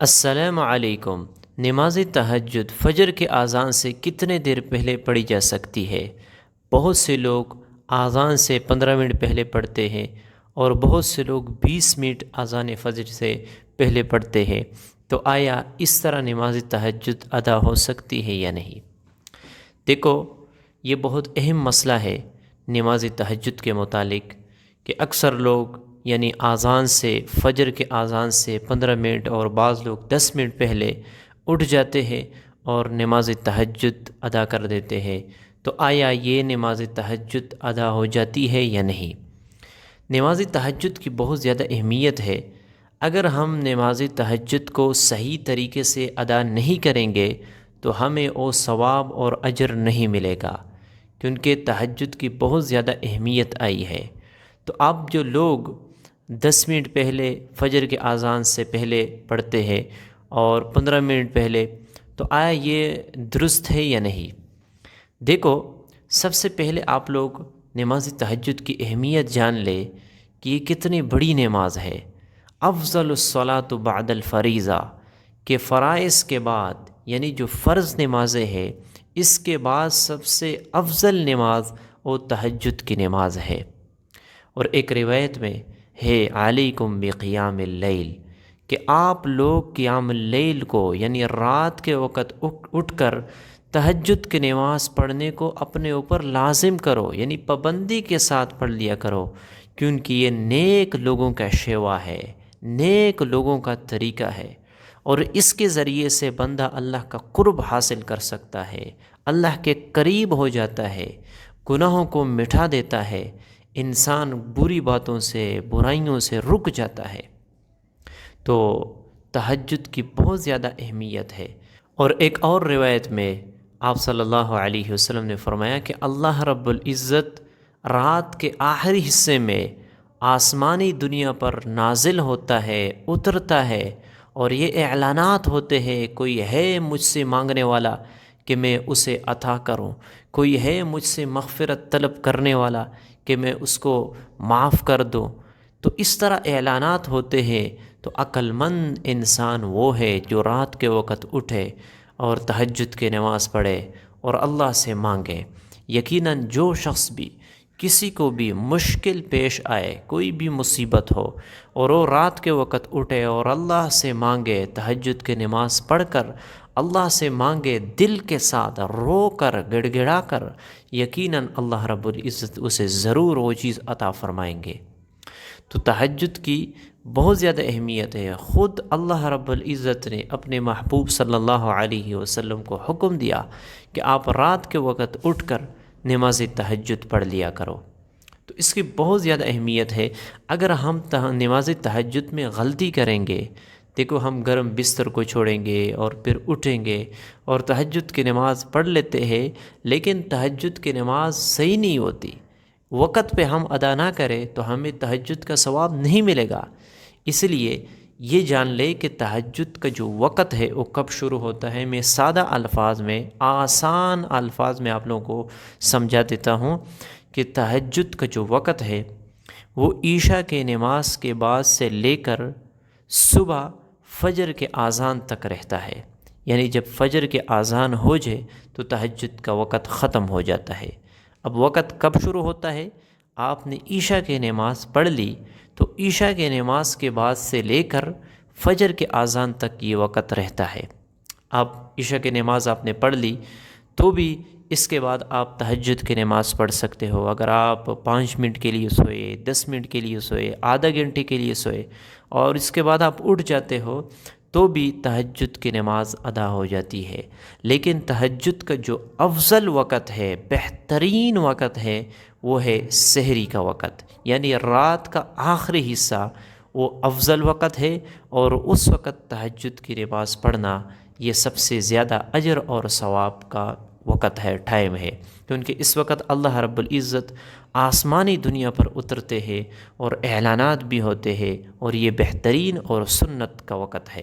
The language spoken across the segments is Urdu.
السلام علیکم۔ نماز تہجد فجر کے اذان سے کتنے دیر پہلے پڑھی جا سکتی ہے؟ بہت سے لوگ اذان سے 15 منٹ پہلے پڑھتے ہیں اور بہت سے لوگ 20 منٹ اذان فجر سے پہلے پڑھتے ہیں۔ تو آیا اس طرح نماز تہجد ادا ہو سکتی ہے یا نہیں؟ دیکھو، یہ بہت اہم مسئلہ ہے نماز تہجد کے متعلق، کہ اکثر لوگ یعنی اذان سے فجر کے اذان سے 15 منٹ اور بعض لوگ 10 منٹ پہلے اٹھ جاتے ہیں اور نماز تہجد ادا کر دیتے ہیں۔ تو آیا یہ نماز تہجد ادا ہو جاتی ہے یا نہیں؟ نماز تہجد کی بہت زیادہ اہمیت ہے۔ اگر ہم نماز تہجد کو صحیح طریقے سے ادا نہیں کریں گے تو ہمیں وہ ثواب اور اجر نہیں ملے گا، کیونکہ تہجد کی بہت زیادہ اہمیت آئی ہے۔ تو اب جو لوگ 10 منٹ پہلے فجر کے اذان سے پہلے پڑھتے ہیں اور 15 منٹ پہلے، تو آیا یہ درست ہے یا نہیں؟ دیکھو، سب سے پہلے آپ لوگ نماز تہجد کی اہمیت جان لے کہ یہ کتنی بڑی نماز ہے۔ افضل الصلاۃ بعد الفریضہ، کہ فرائض کے بعد یعنی جو فرض نمازیں ہیں اس کے بعد سب سے افضل نماز وہ تہجد کی نماز ہے۔ اور ایک روایت میں ہے علیکم بقیام اللیل، کہ آپ لوگ قیام اللیل کو یعنی رات کے وقت اٹھ کر تہجد کی نماز پڑھنے کو اپنے اوپر لازم کرو، یعنی پابندی کے ساتھ پڑھ لیا کرو، کیونکہ یہ نیک لوگوں کا شیوا ہے، نیک لوگوں کا طریقہ ہے، اور اس کے ذریعے سے بندہ اللہ کا قرب حاصل کر سکتا ہے، اللہ کے قریب ہو جاتا ہے، گناہوں کو مٹا دیتا ہے، انسان بری باتوں سے برائیوں سے رک جاتا ہے۔ تو تہجد کی بہت زیادہ اہمیت ہے۔ اور ایک اور روایت میں آپ صلی اللہ علیہ وسلم نے فرمایا کہ اللہ رب العزت رات کے آخری حصے میں آسمانی دنیا پر نازل ہوتا ہے، اترتا ہے، اور یہ اعلانات ہوتے ہیں، کوئی ہے مجھ سے مانگنے والا کہ میں اسے عطا کروں، کوئی ہے مجھ سے مغفرت طلب کرنے والا کہ میں اس کو معاف کر دوں۔ تو اس طرح اعلانات ہوتے ہیں۔ تو عقل مند انسان وہ ہے جو رات کے وقت اٹھے اور تہجد کی نماز پڑھے اور اللہ سے مانگے۔ یقیناً جو شخص بھی کسی کو بھی مشکل پیش آئے، کوئی بھی مصیبت ہو، اور وہ رات کے وقت اٹھے اور اللہ سے مانگے، تہجد کی نماز پڑھ کر اللہ سے مانگے، دل کے ساتھ رو کر گڑ گڑا کر، یقیناً اللہ رب العزت اسے ضرور وہ چیز عطا فرمائیں گے۔ تو تہجد کی بہت زیادہ اہمیت ہے۔ خود اللہ رب العزت نے اپنے محبوب صلی اللہ علیہ وسلم کو حکم دیا کہ آپ رات کے وقت اٹھ کر نماز تہجد پڑھ لیا کرو۔ تو اس کی بہت زیادہ اہمیت ہے۔ اگر ہم نماز تہجد میں غلطی کریں گے، دیکھو ہم گرم بستر کو چھوڑیں گے اور پھر اٹھیں گے اور تہجد کی نماز پڑھ لیتے ہیں، لیکن تہجد کی نماز صحیح نہیں ہوتی، وقت پہ ہم ادا نہ کریں تو ہمیں تہجد کا ثواب نہیں ملے گا۔ اس لیے یہ جان لے کہ تہجد کا جو وقت ہے وہ کب شروع ہوتا ہے۔ میں سادہ الفاظ میں، آسان الفاظ میں آپ لوگوں کو سمجھا دیتا ہوں کہ تہجد کا جو وقت ہے وہ عشاء کے نماز کے بعد سے لے کر صبح فجر کے اذان تک رہتا ہے۔ یعنی جب فجر کے اذان ہو جائے تو تہجد کا وقت ختم ہو جاتا ہے۔ اب وقت کب شروع ہوتا ہے؟ آپ نے عشاء کی نماز پڑھ لی تو عشاء کی نماز کے بعد سے لے کر فجر کے اذان تک یہ وقت رہتا ہے۔ اب عشاء کی نماز آپ نے پڑھ لی تو بھی اس کے بعد آپ تہجد کی نماز پڑھ سکتے ہو۔ اگر آپ 5 منٹ کے لیے سوئے، 10 منٹ کے لیے سوئے، آدھا گھنٹے کے لیے سوئے اور اس کے بعد آپ اٹھ جاتے ہو تو بھی تہجد کی نماز ادا ہو جاتی ہے۔ لیکن تہجد کا جو افضل وقت ہے، بہترین وقت ہے، وہ ہے سحری کا وقت، یعنی رات کا آخری حصہ، وہ افضل وقت ہے، اور اس وقت تہجد کی نماز پڑھنا یہ سب سے زیادہ اجر اور ثواب کا وقت ہے، ٹائم ہے، کیونکہ اس وقت اللہ رب العزت آسمانی دنیا پر اترتے ہیں اور اعلانات بھی ہوتے ہیں، اور یہ بہترین اور سنت کا وقت ہے۔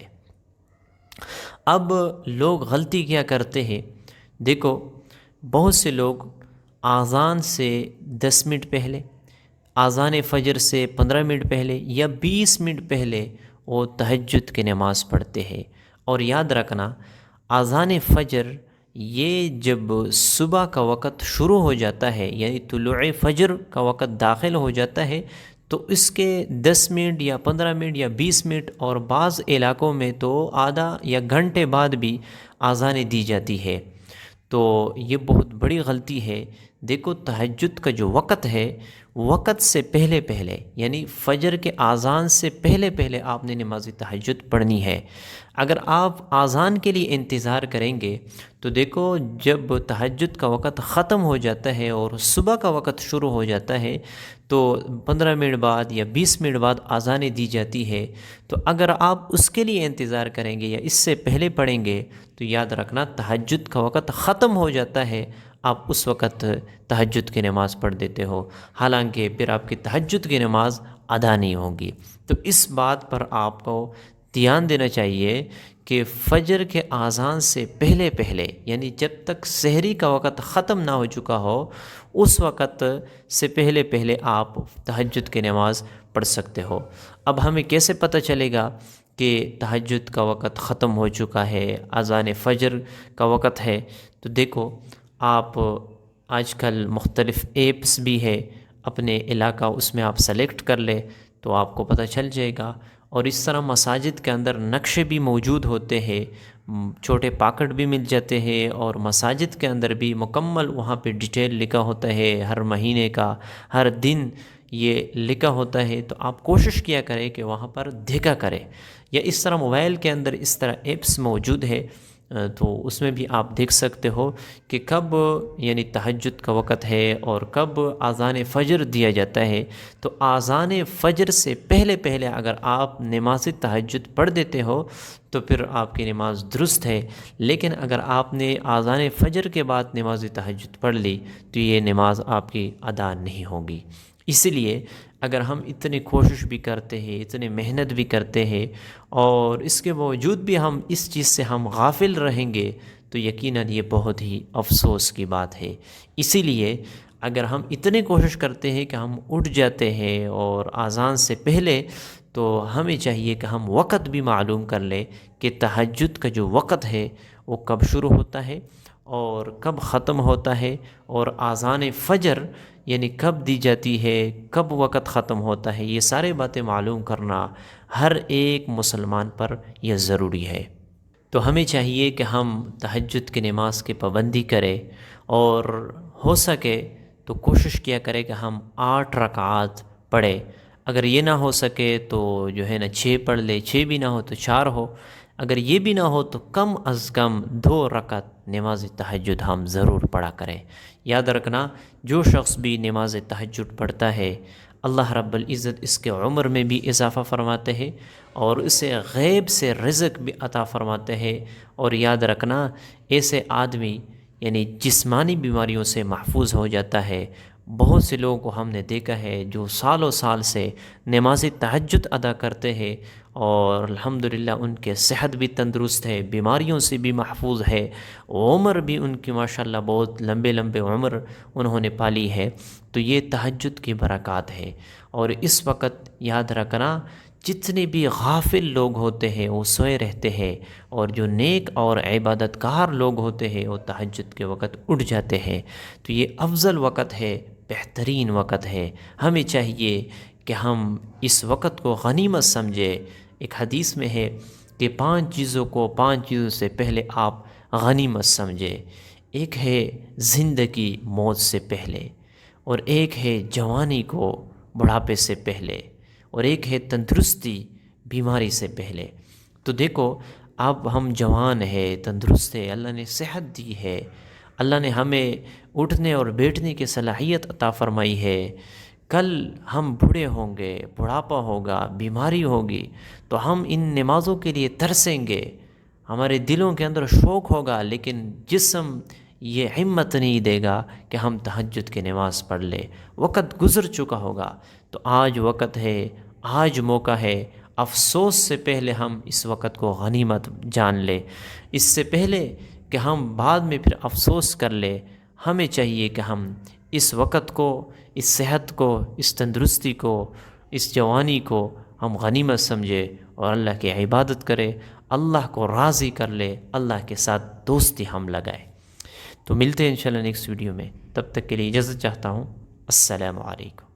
اب لوگ غلطی کیا کرتے ہیں؟ دیکھو، بہت سے لوگ اذان سے 10 منٹ پہلے، اذان فجر سے 15 منٹ پہلے یا 20 منٹ پہلے وہ تہجد کی نماز پڑھتے ہیں۔ اور یاد رکھنا، اذان فجر یہ جب صبح کا وقت شروع ہو جاتا ہے، یعنی طلوع فجر کا وقت داخل ہو جاتا ہے، تو اس کے 10 منٹ یا 15 منٹ یا 20 منٹ اور بعض علاقوں میں تو آدھا یا گھنٹے بعد بھی اذانیں دی جاتی ہے۔ تو یہ بہت بڑی غلطی ہے۔ دیکھو، تہجد کا جو وقت ہے، وقت سے پہلے پہلے، یعنی فجر کے اذان سے پہلے پہلے آپ نے نماز تہجد پڑھنی ہے۔ اگر آپ اذان کے لیے انتظار کریں گے تو دیکھو، جب تہجد کا وقت ختم ہو جاتا ہے اور صبح کا وقت شروع ہو جاتا ہے تو 15 منٹ بعد یا 20 منٹ بعد اذانیں دی جاتی ہے۔ تو اگر آپ اس کے لیے انتظار کریں گے یا اس سے پہلے پڑھیں گے تو یاد رکھنا، تہجد کا وقت ختم ہو جاتا ہے، آپ اس وقت تہجد کی نماز پڑھ دیتے ہو، حالانکہ پھر آپ کی تہجد کی نماز ادا نہیں ہوگی۔ تو اس بات پر آپ کو دھیان دینا چاہیے کہ فجر کے اذان سے پہلے پہلے، یعنی جب تک سحری کا وقت ختم نہ ہو چکا ہو، اس وقت سے پہلے پہلے آپ تہجد کی نماز پڑھ سکتے ہو۔ اب ہمیں کیسے پتہ چلے گا کہ تہجد کا وقت ختم ہو چکا ہے، اذان فجر کا وقت ہے؟ تو دیکھو، آپ آج کل مختلف ایپس بھی ہے اپنے علاقہ، اس میں آپ سلیکٹ کر لیں تو آپ کو پتہ چل جائے گا۔ اور اس طرح مساجد کے اندر نقشے بھی موجود ہوتے ہیں، چھوٹے پاکٹ بھی مل جاتے ہیں، اور مساجد کے اندر بھی مکمل وہاں پہ ڈیٹیل لکھا ہوتا ہے، ہر مہینے کا، ہر دن یہ لکھا ہوتا ہے۔ تو آپ کوشش کیا کریں کہ وہاں پر دیکھا کریں، یا اس طرح موبائل کے اندر اس طرح ایپس موجود ہے، تو اس میں بھی آپ دیکھ سکتے ہو کہ کب یعنی تہجد کا وقت ہے اور کب اذان فجر دیا جاتا ہے۔ تو اذان فجر سے پہلے پہلے اگر آپ نماز تہجد پڑھ دیتے ہو تو پھر آپ کی نماز درست ہے، لیکن اگر آپ نے اذان فجر کے بعد نماز تہجد پڑھ لی تو یہ نماز آپ کی ادا نہیں ہوگی۔ اسی لیے اگر ہم اتنی کوشش بھی کرتے ہیں، اتنی محنت بھی کرتے ہیں، اور اس کے باوجود بھی ہم اس چیز سے ہم غافل رہیں گے تو یقیناً یہ بہت ہی افسوس کی بات ہے۔ اسی لیے اگر ہم اتنے کوشش کرتے ہیں کہ ہم اٹھ جاتے ہیں اور اذان سے پہلے، تو ہمیں چاہیے کہ ہم وقت بھی معلوم کر لیں کہ تہجد کا جو وقت ہے وہ کب شروع ہوتا ہے اور کب ختم ہوتا ہے، اور اذان فجر یعنی کب دی جاتی ہے، کب وقت ختم ہوتا ہے۔ یہ سارے باتیں معلوم کرنا ہر ایک مسلمان پر یہ ضروری ہے۔ تو ہمیں چاہیے کہ ہم تہجد کی نماز کی پابندی کریں، اور ہو سکے تو کوشش کیا کریں کہ ہم 8 رکعات پڑھیں۔ اگر یہ نہ ہو سکے تو جو ہے نا 6 پڑھ لے، 6 بھی نہ ہو تو 4 ہو۔ اگر یہ بھی نہ ہو تو کم از کم 2 رکعت نماز تہجد ہم ضرور پڑھا کریں۔ یاد رکھنا، جو شخص بھی نماز تہجد پڑھتا ہے، اللہ رب العزت اس کے عمر میں بھی اضافہ فرماتے ہیں اور اسے غیب سے رزق بھی عطا فرماتے ہیں۔ اور یاد رکھنا، ایسے آدمی یعنی جسمانی بیماریوں سے محفوظ ہو جاتا ہے۔ بہت سے لوگوں کو ہم نے دیکھا ہے جو سالوں سال سے نماز تہجد ادا کرتے ہیں، اور الحمدللہ ان کے صحت بھی تندرست ہے، بیماریوں سے بھی محفوظ ہے، عمر بھی ان کی ماشاءاللہ بہت لمبے لمبے عمر انہوں نے پالی ہے۔ تو یہ تہجد کی برکات ہے۔ اور اس وقت یاد رکھنا، جتنے بھی غافل لوگ ہوتے ہیں وہ سوئے رہتے ہیں، اور جو نیک اور عبادت گار لوگ ہوتے ہیں وہ تہجد کے وقت اٹھ جاتے ہیں۔ تو یہ افضل وقت ہے، بہترین وقت ہے۔ ہمیں چاہیے کہ ہم اس وقت کو غنیمت سمجھے۔ ایک حدیث میں ہے کہ 5 چیزوں سے پہلے آپ غنیمت سمجھے۔ ایک ہے زندگی موت سے پہلے، اور ایک ہے جوانی کو بڑھاپے سے پہلے، اور ایک ہے تندرستی بیماری سے پہلے۔ تو دیکھو، اب ہم جوان ہیں، تندرست ہے، اللہ نے صحت دی ہے، اللہ نے ہمیں اٹھنے اور بیٹھنے کی صلاحیت عطا فرمائی ہے۔ کل ہم بوڑھے ہوں گے، بڑھاپا ہوگا، بیماری ہوگی، تو ہم ان نمازوں کے لیے ترسیں گے، ہمارے دلوں کے اندر شوق ہوگا، لیکن جسم یہ ہمت نہیں دے گا کہ ہم تہجد کی نماز پڑھ لیں۔ وقت گزر چکا ہوگا۔ تو آج وقت ہے، آج موقع ہے، افسوس سے پہلے ہم اس وقت کو غنیمت جان لیں، اس سے پہلے کہ ہم بعد میں پھر افسوس کر لیں۔ ہمیں چاہیے کہ ہم اس وقت کو، اس صحت کو، اس تندرستی کو، اس جوانی کو ہم غنیمت سمجھے اور اللہ کی عبادت کرے، اللہ کو راضی کر لے، اللہ کے ساتھ دوستی ہم لگائے۔ تو ملتے ہیں انشاءاللہ نیکسٹ ویڈیو میں، تب تک کے لیے اجازت چاہتا ہوں۔ السلام علیکم۔